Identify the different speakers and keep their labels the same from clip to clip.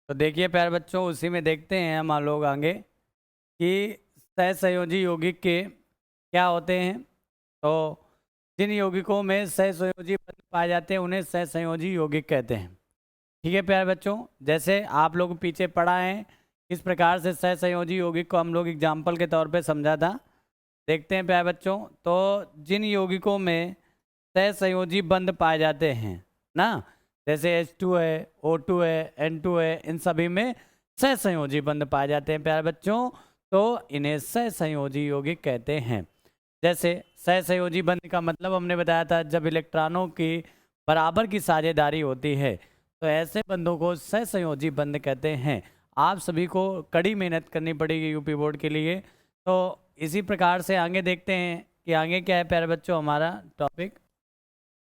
Speaker 1: तो देखिए प्यारे बच्चों, उसी में देखते हैं हम लोग आगे कि सहसंयोजी यौगिक के क्या होते हैं। तो जिन यौगिकों में सहसंयोजी बंध पाए जाते हैं उन्हें सहसंयोजी यौगिक कहते हैं। ठीक है प्यारे बच्चों, जैसे आप लोग पीछे पढ़ा है इस प्रकार से सहसंयोजी यौगिक को हम लोग एग्जाम्पल के तौर पे समझा था। देखते हैं प्यारे बच्चों, तो जिन यौगिकों में सहसंयोजी बंध पाए जाते हैं ना, जैसे H2 है, O2 है, N2 है, इन सभी में सहसंयोजी बंध पाए जाते हैं प्यारे बच्चों, तो इन्हें सहसंयोजी यौगिक कहते हैं। जैसे सहसंयोजी बंध का मतलब हमने बताया था, जब इलेक्ट्रॉनों की बराबर की साझेदारी होती है तो ऐसे बंधों को सहसंयोजी बंध कहते हैं। आप सभी को कड़ी मेहनत करनी पड़ेगी यूपी बोर्ड के लिए। तो इसी प्रकार से आगे देखते हैं कि आगे क्या है प्यारे बच्चों हमारा टॉपिक,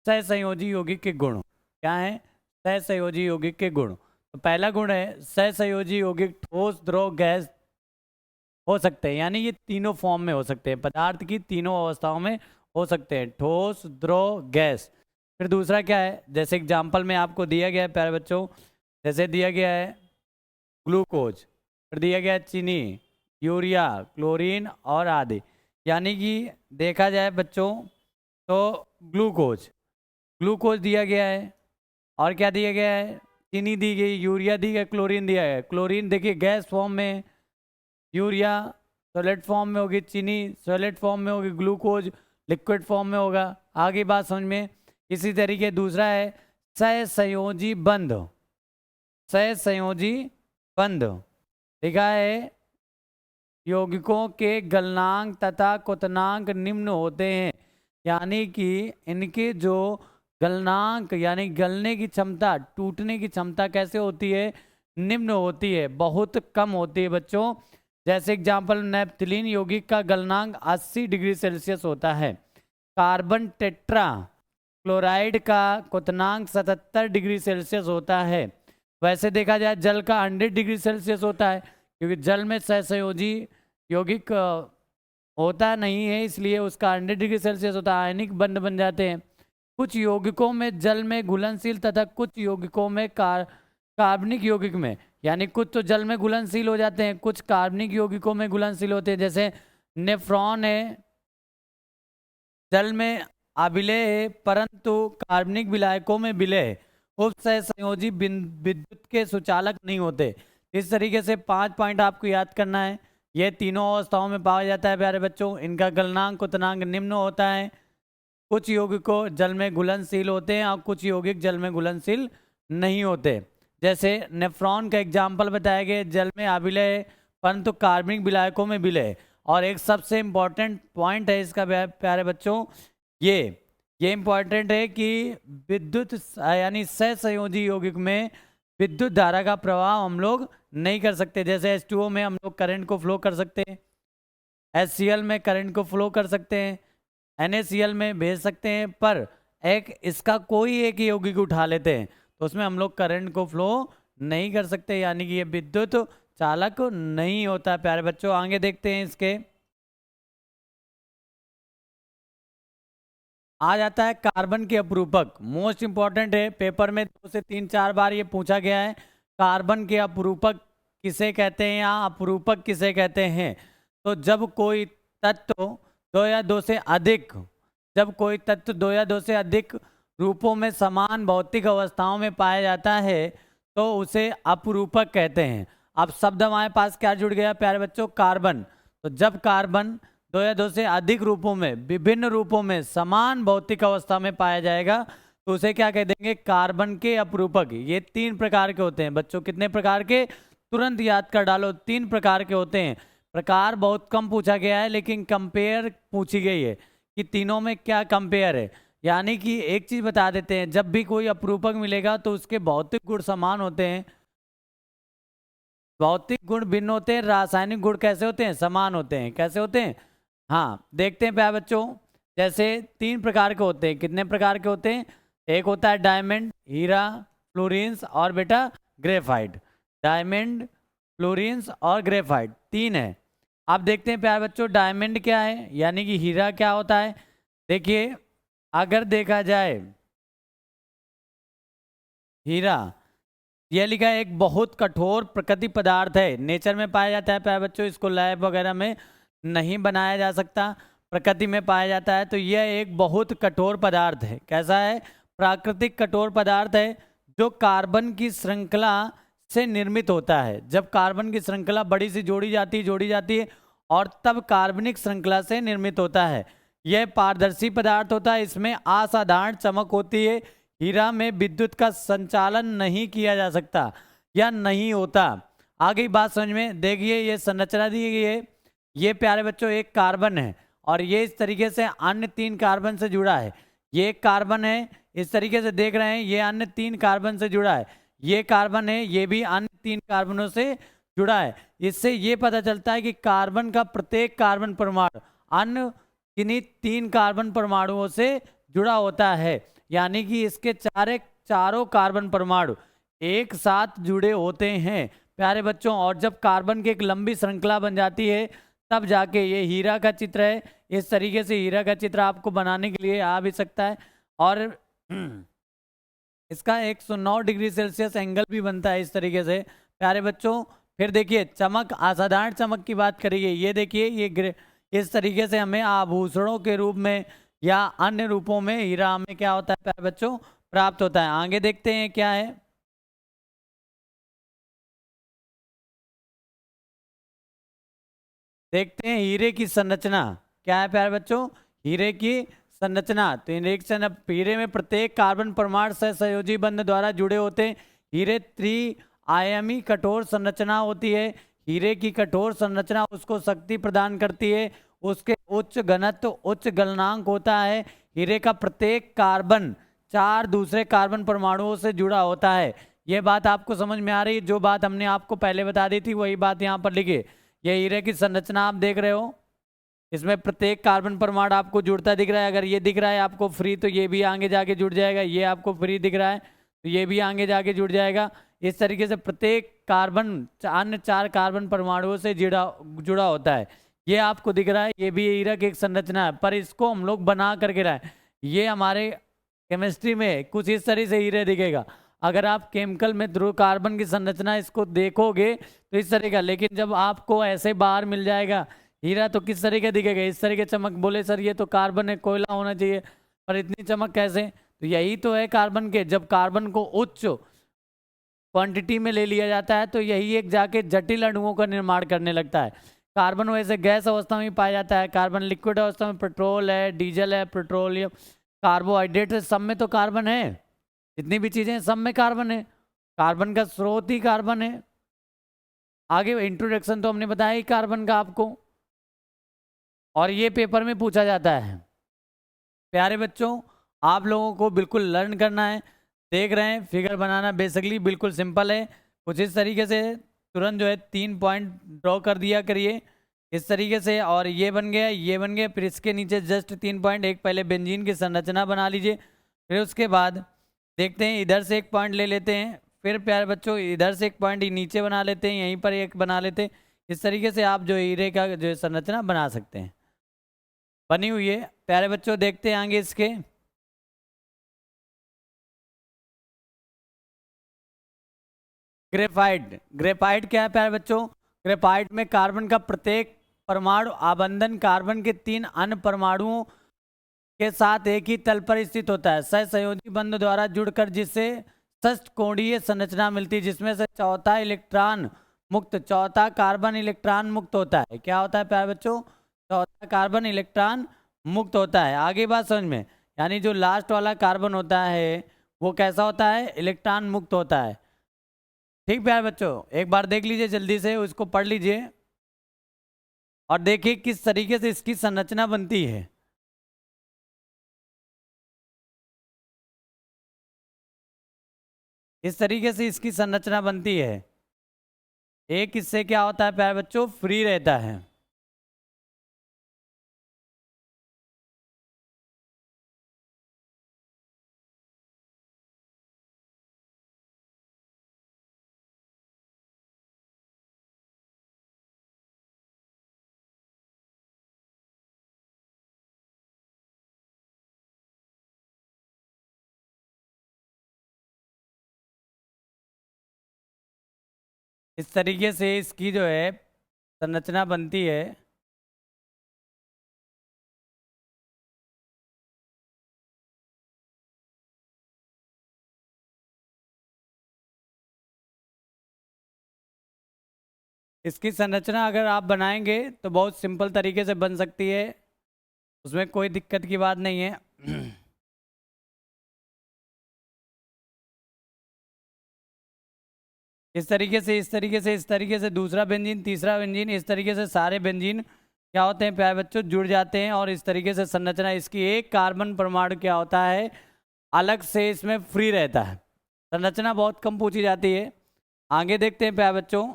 Speaker 1: सहसंयोजी यौगिक के गुण क्या है। सहसंयोजी यौगिक के गुण, तो पहला गुण है सहसंयोजी यौगिक ठोस, द्रव, गैस हो सकते हैं, यानी ये तीनों फॉर्म में हो सकते हैं, पदार्थ की तीनों अवस्थाओं में हो सकते हैं, ठोस, द्रव, गैस। फिर दूसरा क्या है, जैसे एग्जाम्पल में आपको दिया गया है प्यारे बच्चों, जैसे दिया गया है ग्लूकोज, फिर दिया गया है चीनी, यूरिया, क्लोरीन और आदि। यानी कि देखा जाए बच्चों तो ग्लूकोज ग्लूकोज दिया गया है, और क्या दिया गया है, चीनी दी गई, यूरिया दी गई, क्लोरीन दिया है। क्लोरीन देखिए गैस फॉर्म में, यूरिया सॉलिड फॉर्म में होगी, चीनी सॉलिड फॉर्म में होगी, ग्लूकोज लिक्विड फॉर्म में होगा। आगे बात समझ में। इसी तरीके दूसरा है सहसंयोजी बंध। सहसंयोजी बंध लिखा है यौगिकों के गलनांक तथा क्वथनांक निम्न होते हैं, यानी कि इनके जो गलनांक यानी गलने की क्षमता, टूटने की क्षमता कैसे होती है, निम्न होती है, बहुत कम होती है बच्चों। जैसे एग्जांपल, नेप्थलीन यौगिक का गलनांक 80 डिग्री सेल्सियस होता है। कार्बन टेट्रा क्लोराइड का क्वथनांक 77 डिग्री सेल्सियस होता है। वैसे देखा जाए जल का 100 डिग्री सेल्सियस होता है, क्योंकि जल में सहसंयोजी यौगिक होता नहीं है, इसलिए उसका 100 डिग्री सेल्सियस होता है, आयनिक बंध बन जाते हैं। कुछ यौगिकों में जल में घुलनशील तथा कुछ यौगिकों में कार्बनिक यौगिक में, यानी कुछ तो जल में घुलनशील हो जाते हैं, कुछ कार्बनिक यौगिकों में घुलनशील होते हैं। जैसे नेफ्रॉन है, जल में अभिलेय है परंतु कार्बनिक विलायकों में विलेय है, उपसहसंयोजी विद्युत के सुचालक नहीं होते। इस तरीके से 5 पॉइंट आपको याद करना है। ये तीनों अवस्थाओं में पाया जाता है प्यारे बच्चों। इनका गलनांक क्वथनांक निम्न होता है। कुछ यौगिकों जल में घुलनशील होते हैं और कुछ यौगिक जल में घुलनशील नहीं होते। जैसे नेफ्रॉन का एग्जाम्पल बताया गया, जल में अभिलय है परंतु कार्बनिक विलायकों में विलय है। और एक सबसे इम्पॉर्टेंट पॉइंट है इसका प्यारे बच्चों, ये इम्पॉर्टेंट है कि विद्युत यानी सहसंयोजी यौगिक में विद्युत धारा का प्रवाह हम लोग नहीं कर सकते। जैसे H2O में हम लोग करंट को फ्लो कर सकते हैं, HCl में करंट को फ्लो कर सकते हैं, NaCl में भेज सकते हैं, पर एक इसका कोई एक यौगिक उठा लेते हैं तो उसमें हम लोग करंट को फ्लो नहीं कर सकते, यानी कि ये विद्युत चालक नहीं होता। प्यारे बच्चों आगे देखते हैं इसके। आ जाता है कार्बन के अपरूपक, मोस्ट इंपॉर्टेंट है, पेपर में 2 से 3 4 बार ये पूछा गया है। कार्बन के अपरूपक किसे कहते हैं या अपरूपक किसे कहते हैं। तो जब कोई तत्व 2 या 2 से अधिक जब कोई तत्व 2 या 2 से अधिक रूपों में समान भौतिक अवस्थाओं में पाया जाता है तो उसे अपरूपक कहते हैं। अब शब्द हमारे पास क्या जुड़ गया प्यारे बच्चों, कार्बन। तो जब कार्बन 2 या 2 से अधिक रूपों में, विभिन्न रूपों में समान भौतिक अवस्था में पाया जाएगा तो उसे क्या कह देंगे, कार्बन के अपरूपक। ये 3 प्रकार के होते हैं बच्चों। कितने प्रकार के, तुरंत याद कर डालो, 3 प्रकार के होते हैं। प्रकार बहुत कम पूछा गया है लेकिन कंपेयर पूछी गई है कि तीनों में क्या कंपेयर है। यानी कि एक चीज बता देते हैं, जब भी कोई अपरूपक मिलेगा तो उसके भौतिक गुण समान होते हैं, भौतिक गुण भिन्न होते हैं, रासायनिक गुण कैसे होते हैं, समान होते हैं। कैसे होते हैं, हाँ देखते हैं प्यारे बच्चों। जैसे 3 प्रकार के होते हैं। कितने प्रकार के होते हैं, एक होता है डायमंड, हीरा, फ्लोरेंस और बेटा ग्रेफाइट। डायमंड, फ्लोरेंस और ग्रेफाइट 3 है। आप देखते हैं प्यारे बच्चों, डायमंड क्या है यानी कि हीरा क्या होता है। देखिए अगर देखा जाए हीरा, यह लिखा है एक बहुत कठोर प्रकृति पदार्थ है, नेचर में पाया जाता है प्यारे बच्चों, इसको लैब वगैरह में नहीं बनाया जा सकता, प्रकृति में पाया जाता है। तो यह एक बहुत कठोर पदार्थ है। कैसा है? प्राकृतिक कठोर पदार्थ है जो कार्बन की श्रृंखला से निर्मित होता है। जब कार्बन की श्रृंखला बड़ी सी जोड़ी जाती है और तब कार्बनिक श्रृंखला से निर्मित होता है। यह पारदर्शी पदार्थ होता है, इसमें असाधारण चमक होती है। हीरा में विद्युत का संचालन नहीं किया जा सकता या नहीं होता। आगे बात समझ में, देखिए ये संरचना दी गई है। ये प्यारे बच्चों एक कार्बन है और ये इस तरीके से अन्य 3 कार्बन से जुड़ा है। ये एक कार्बन है, इस तरीके से देख रहे हैं, ये अन्य 3 कार्बन से जुड़ा है। ये कार्बन है, ये भी अन्य 3 कार्बनों से जुड़ा है। इससे ये पता चलता है कि कार्बन का प्रत्येक कार्बन परमाणु अन्य किन्हीं 3 कार्बन परमाणुओं से जुड़ा होता है। यानी कि इसके चारों कार्बन परमाणु एक साथ जुड़े होते हैं प्यारे बच्चों। और जब कार्बन की एक लंबी श्रृंखला बन जाती है तब जाके ये हीरा का चित्र है। इस तरीके से हीरा का चित्र आपको बनाने के लिए आ भी सकता है। और इसका 109 डिग्री सेल्सियस एंगल भी बनता है इस तरीके से प्यारे बच्चों। फिर देखिए चमक, असाधारण चमक की बात करिए। ये देखिए ये इस तरीके से हमें आभूषणों के रूप में या अन्य रूपों में हीरा हमें क्या होता है प्यारे बच्चों, प्राप्त होता है। आगे देखते हैं क्या है। देखते हैं हीरे की संरचना क्या है प्यारे बच्चों। हीरे की संरचना, तो हीरे में प्रत्येक कार्बन परमाणु सहसंयोजी बंध द्वारा जुड़े होते हैं। हीरे त्रिआयामी कठोर संरचना होती है। हीरे की कठोर संरचना उसको शक्ति प्रदान करती है। उसके उच्च घनत्व, उच्च गलनांक होता है। हीरे का प्रत्येक कार्बन 4 दूसरे कार्बन परमाणुओं से जुड़ा होता है। यह बात आपको समझ में आ रही है? जो बात हमने आपको पहले बता दी थी वही बात यहाँ पर लिखिए। यह हीरे की संरचना आप देख रहे हो, इसमें प्रत्येक कार्बन परमाणु आपको जुड़ता दिख रहा है। अगर ये दिख रहा है आपको फ्री, तो ये भी आगे जाके जुड़ जाएगा। ये आपको फ्री दिख रहा है तो ये भी आगे जाके जुड़ जाएगा। इस तरीके से प्रत्येक कार्बन अन्य 4 कार्बन परमाणुओं से जुड़ा होता है। ये आपको दिख रहा है, ये भी हीरा की एक संरचना है, पर इसको हम लोग बना करके रहे। ये हमारे केमिस्ट्री में कुछ इस तरह से हीरे दिखेगा। अगर आप केमिकल में ध्रुव कार्बन की संरचना इसको देखोगे तो इस तरह का, लेकिन जब आपको ऐसे बाहर मिल जाएगा हीरा तो किस तरह का दिखेगा, इस तरह के चमक। बोले सर ये तो कार्बन है, कोयला होना चाहिए, पर इतनी चमक कैसे? तो यही तो है कार्बन के। जब कार्बन को उच्च क्वांटिटी में ले लिया जाता है तो यही एक जाके जटिल अणुओं का निर्माण करने लगता है। कार्बन वैसे गैस अवस्था में पाया जाता है, कार्बन लिक्विड अवस्था में पेट्रोल है, डीजल है, पेट्रोलियम, कार्बोहाइड्रेट है, सब में तो कार्बन है। जितनी भी चीजें सब में कार्बन है, कार्बन का स्रोत ही कार्बन है। आगे इंट्रोडक्शन तो हमने बताया ही कार्बन का आपको, और ये पेपर में पूछा जाता है। प्यारे बच्चों आप लोगों को बिल्कुल लर्न करना है। देख रहे हैं फिगर बनाना बेसिकली बिल्कुल सिंपल है। कुछ इस तरीके से तुरंत जो है 3 पॉइंट ड्रॉ कर दिया करिए इस तरीके से, और ये बन गया, ये बन गया। फिर इसके नीचे जस्ट 3 पॉइंट, एक पहले बेंजीन की संरचना बना लीजिए। फिर उसके बाद देखते हैं इधर से एक पॉइंट ले लेते हैं। फिर प्यारे बच्चों इधर से एक पॉइंट नीचे बना लेते हैं, यहीं पर एक बना लेते हैं। इस तरीके से आप जो हीरे का जो संरचना बना सकते हैं, बनी हुई है। प्यारे बच्चों देखते हैं आगे इसके। ग्रेफाइट, ग्रेफाइट क्या है प्यारे बच्चों? ग्रेफाइट में कार्बन का प्रत्येक परमाणु आबंधन कार्बन के 3 अन्य परमाणुओं के साथ एक ही तल पर स्थित होता है, सहसंयोजी बंध द्वारा जुड़कर, जिससे षष्ठकोणीय संरचना मिलती है, जिसमें से चौथा इलेक्ट्रॉन मुक्त, चौथा कार्बन इलेक्ट्रॉन मुक्त होता है। क्या होता है प्यारे बच्चों? चौथा कार्बन इलेक्ट्रॉन मुक्त होता है। आगे बात समझ में, यानी जो लास्ट वाला कार्बन होता है वो कैसा होता है? इलेक्ट्रॉन मुक्त होता है। ठीक प्यारे बच्चों, एक बार देख लीजिए जल्दी से, उसको पढ़ लीजिए और देखिए किस तरीके से इसकी संरचना बनती है। इस तरीके से इसकी संरचना बनती है। एक इससे क्या होता है प्यारे बच्चों? फ्री रहता है। इस तरीके से इसकी जो है संरचना बनती है। इसकी संरचना अगर आप बनाएंगे तो बहुत सिंपल तरीके से बन सकती है, उसमें कोई दिक्कत की बात नहीं है। इस तरीके से, इस तरीके से, इस तरीके से दूसरा बेंजीन, तीसरा बेंजीन, इस तरीके से सारे बेंजीन क्या होते हैं प्यारे बच्चों, जुड़ जाते हैं। और इस तरीके से संरचना, इसकी एक कार्बन परमाणु क्या होता है, अलग से इसमें फ्री रहता है। संरचना बहुत कम पूछी जाती है। आगे देखते हैं प्यारे बच्चों।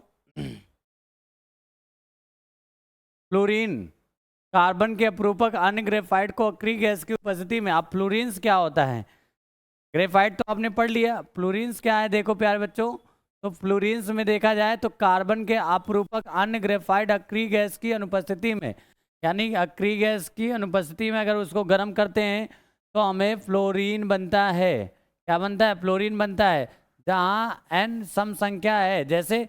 Speaker 1: फ्लोरीन कार्बन के अपरूपक अन्य ग्रेफाइट को अक्रिय गैस की उपस्थिति में, अब फ्लोरीन्स क्या होता है, ग्रेफाइट तो आपने पढ़ लिया, फ्लोरीन्स क्या है देखो प्यारे बच्चों। तो फ्लोरीन्स में देखा जाए तो कार्बन के अपरूपक अन्य ग्रेफाइट अक्रिय गैस की अनुपस्थिति में, यानी अक्रिय गैस की अनुपस्थिति में अगर उसको गर्म करते हैं तो हमें फ्लोरीन बनता है। क्या बनता है, फ्लोरीन बनता है। जहाँ n सम संख्या है, जैसे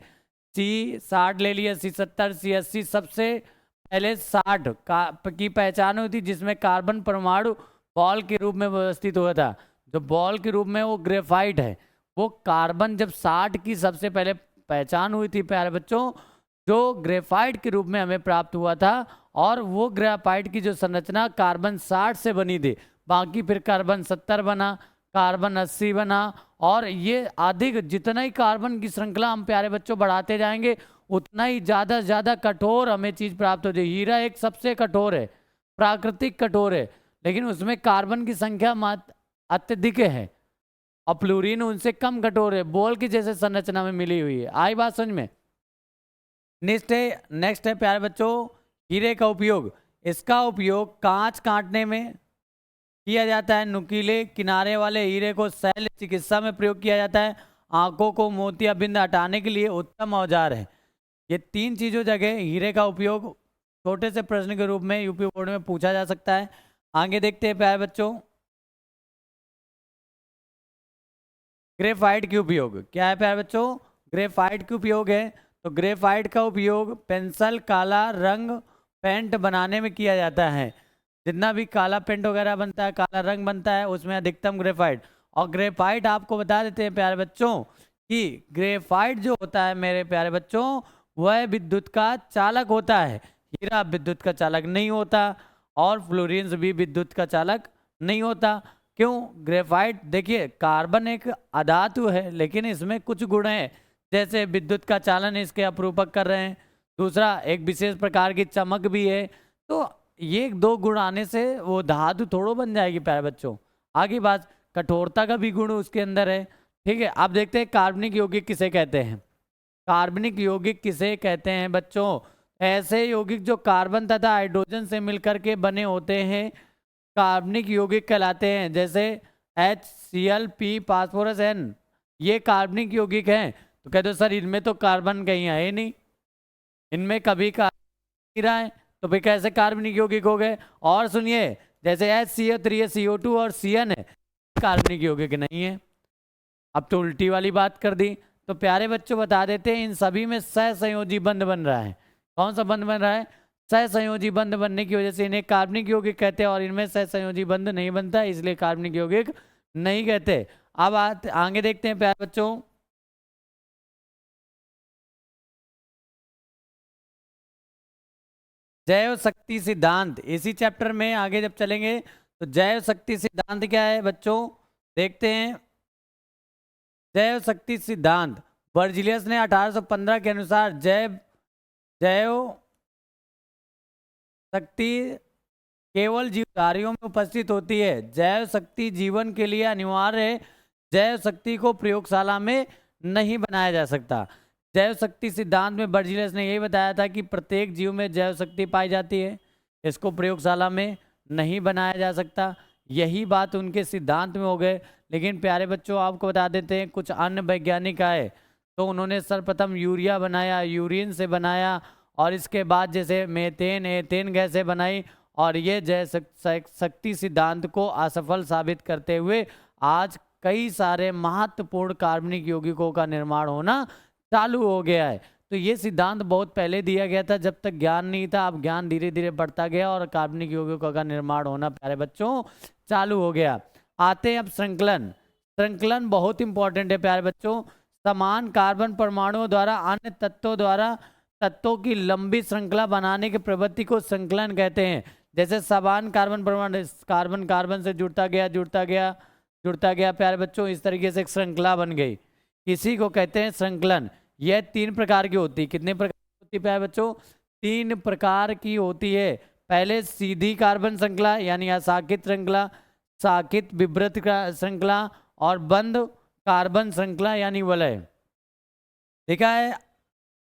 Speaker 1: C60 ले लिया, C70, C80, सबसे पहले 60 की पहचान हुई थी जिसमें कार्बन परमाणु बॉल के रूप में व्यवस्थित हुआ था। जो बॉल के रूप में वो ग्रेफाइट है, वो कार्बन जब 60 की सबसे पहले पहचान हुई थी प्यारे बच्चों, जो ग्रेफाइट के रूप में हमें प्राप्त हुआ था। और वो ग्रेफाइट की जो संरचना कार्बन 60 से बनी थी, बाकी फिर कार्बन 70 बना, कार्बन 80 बना, और ये अधिक जितना ही कार्बन की श्रृंखला हम प्यारे बच्चों बढ़ाते जाएंगे उतना ही ज़्यादा से ज़्यादा कठोर हमें चीज़ प्राप्त हो जाएगी। हीरा एक सबसे कठोर है, प्राकृतिक कठोर है, लेकिन उसमें कार्बन की संख्या अत्यधिक है, और फ्लोरीन उनसे कम कठोर है, बॉल की जैसे संरचना में मिली हुई है। आई बात समझ में। नेक्स्ट है प्यारे बच्चों हीरे का उपयोग। इसका उपयोग कांच काटने में किया जाता है। नुकीले किनारे वाले हीरे को शल्य चिकित्सा में प्रयोग किया जाता है। आंखों को मोतियाबिंद हटाने के लिए उत्तम औजार है। ये तीन चीजों जगह हीरे का उपयोग छोटे से प्रश्न के रूप में यूपी बोर्ड में पूछा जा सकता है। आगे देखते हैं प्यारे बच्चों ग्रेफाइट के उपयोग। क्या है प्यारे बच्चों, ग्रेफाइट के उपयोग है। तो ग्रेफाइट का उपयोग पेंसिल, काला रंग पेंट बनाने में किया जाता है। जितना भी काला पेंट वगैरह बनता है, काला रंग बनता है, उसमें अधिकतम ग्रेफाइट। और ग्रेफाइट आपको बता देते हैं प्यारे बच्चों कि ग्रेफाइट जो होता है मेरे प्यारे बच्चों, वह विद्युत का चालक होता है। हीरा विद्युत का चालक नहीं होता, और फ्लोरीन्स भी विद्युत का चालक नहीं होता। क्यों, ग्रेफाइट देखिए कार्बन एक अधातु है, लेकिन इसमें कुछ गुण हैं, जैसे विद्युत का चालन इसके अपरूपक कर रहे हैं, दूसरा एक विशेष प्रकार की चमक भी है। तो ये दो गुण आने से वो धातु थोड़ो बन जाएगी प्यारे बच्चों। आगे बात, कठोरता का भी गुण उसके अंदर है। ठीक है, अब देखते हैं कार्बनिक यौगिक किसे कहते हैं। कार्बनिक यौगिक किसे कहते हैं बच्चों, ऐसे यौगिक जो कार्बन तथा हाइड्रोजन से मिलकर के बने होते हैं कार्बनिक यौगिक कहलाते हैं। जैसे HCl, फास्फोरस, N, ये कार्बनिक यौगिक हैं। तो कहते हो सर इनमें तो कार्बन कहीं है नहीं, इनमें कभी कार्बन नहीं रहा है, तो भाई कैसे कार्बनिक यौगिक हो गए। और सुनिए, जैसे HCl3 है, CO2 और Cn है, कार्बनिक यौगिक नहीं है। अब तो उल्टी वाली बात कर दी। तो प्यारे बच्चों बता देते हैं इन सभी में सहसंयोजी बंध बन रहा है। कौन सा बंध बन रहा है, सहसंयोजी बंध बनने की वजह से इन्हें कार्बनिक यौगिक कहते हैं, और इनमें सहसंयोजी बंध नहीं बनता, इसलिए कार्बनिक यौगिक नहीं कहते। अब आगे देखते हैं प्यारे बच्चों जैव शक्ति सिद्धांत। इसी चैप्टर में आगे जब चलेंगे तो जैव शक्ति सिद्धांत क्या है बच्चों, देखते हैं। जैव शक्ति सिद्धांत बर्जिलियस ने 1815 के अनुसार जैव शक्ति केवल जीवधारियों में उपस्थित होती है। जैव शक्ति जीवन के लिए अनिवार्य है। जैव शक्ति को प्रयोगशाला में नहीं बनाया जा सकता। जैव शक्ति सिद्धांत में बर्जिलियस ने यही बताया था कि प्रत्येक जीव में जैव शक्ति पाई जाती है, इसको प्रयोगशाला में नहीं बनाया जा सकता। यही बात उनके सिद्धांत में हो गए। लेकिन प्यारे बच्चों आपको बता देते हैं कुछ अन्य वैज्ञानिक आए तो उन्होंने सर्वप्रथम यूरिया बनाया, यूरिन से बनाया, और इसके बाद जैसे मेथेन, एथेन गैसें बनाई, और ये जैव शक्ति सिद्धांत को असफल साबित करते हुए आज कई सारे महत्वपूर्ण कार्बनिक यौगिकों का निर्माण होना चालू हो गया है। तो ये सिद्धांत बहुत पहले दिया गया था, जब तक ज्ञान नहीं था। अब ज्ञान धीरे धीरे बढ़ता गया और कार्बनिक यौगिकों का निर्माण होना प्यारे बच्चों चालू हो गया। आते हैं अब श्रृंखलन। श्रृंखलन बहुत इंपॉर्टेंट है प्यारे बच्चों। समान कार्बन परमाणुओं द्वारा अन्य तत्वों की लंबी श्रृंखला बनाने की प्रवृत्ति को श्रृंखलन कहते हैं। जैसे समान कार्बन परमाणु, कार्बन कार्बन से जुड़ता गया प्यारे बच्चों, इस तरीके से एक श्रृंखला बन गई, इसी को कहते हैं श्रृंखलन। यह 3 प्रकार की होती है। कितने प्रकार की होती है प्यारे बच्चों? 3 प्रकार की होती है। पहले सीधी कार्बन श्रृंखला यानी असाकित श्रृंखला, साकित विभ्रत श्रृंखला और बंद कार्बन श्रृंखला यानी वलय। देखा है?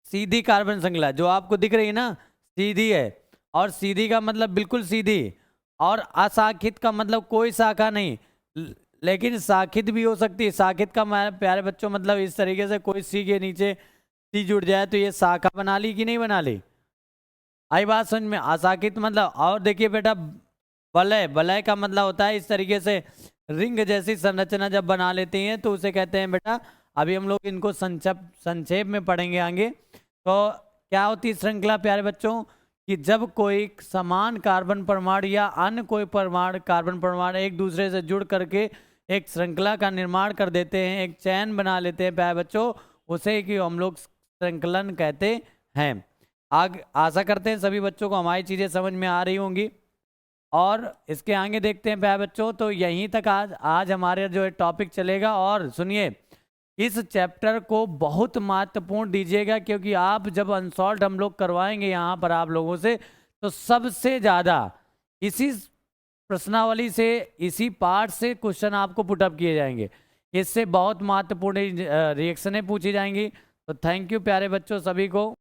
Speaker 1: सीधी कार्बन श्रृंखला जो आपको दिख रही है ना, सीधी है, और सीधी का मतलब बिल्कुल सीधी, और असाकित का मतलब कोई शाखा नहीं, लेकिन साकित भी हो सकती है। साकित का प्यारे बच्चों मतलब इस तरीके से कोई सी के नीचे सी जुड़ जाए तो ये शाखा बना ली कि नहीं बना ली? आई बात समझ में? असाकित मतलब, और देखिए बेटा वलय का मतलब होता है इस तरीके से रिंग जैसी संरचना जब बना लेती हैं तो उसे कहते हैं बेटा, अभी हम लोग इनको संक्षेप में पढ़ेंगे आगे। तो क्या होती है श्रृंखला प्यारे बच्चों? कि जब कोई समान कार्बन परमाणु या अन्य कोई कार्बन परमाणु एक दूसरे से जुड़ करके एक श्रृंखला का निर्माण कर देते हैं, एक चैन बना लेते हैं प्यारे बच्चों, उसे कि हम लोग श्रृंखलन कहते हैं। आशा करते हैं सभी बच्चों को हमारी चीज़ें समझ में आ रही होंगी। और इसके आगे देखते हैं प्यारे बच्चों। तो यहीं तक आज हमारे जो है टॉपिक चलेगा। और सुनिए, इस चैप्टर को बहुत महत्वपूर्ण दीजिएगा, क्योंकि आप जब अनसॉल्व हम लोग करवाएंगे यहाँ पर आप लोगों से, तो सबसे ज़्यादा इसी प्रश्नावली से, इसी पार्ट से क्वेश्चन आपको पुटअप किए जाएंगे। इससे बहुत महत्वपूर्ण रिएक्शनें पूछी जाएंगी। तो थैंक यू प्यारे बच्चों सभी को।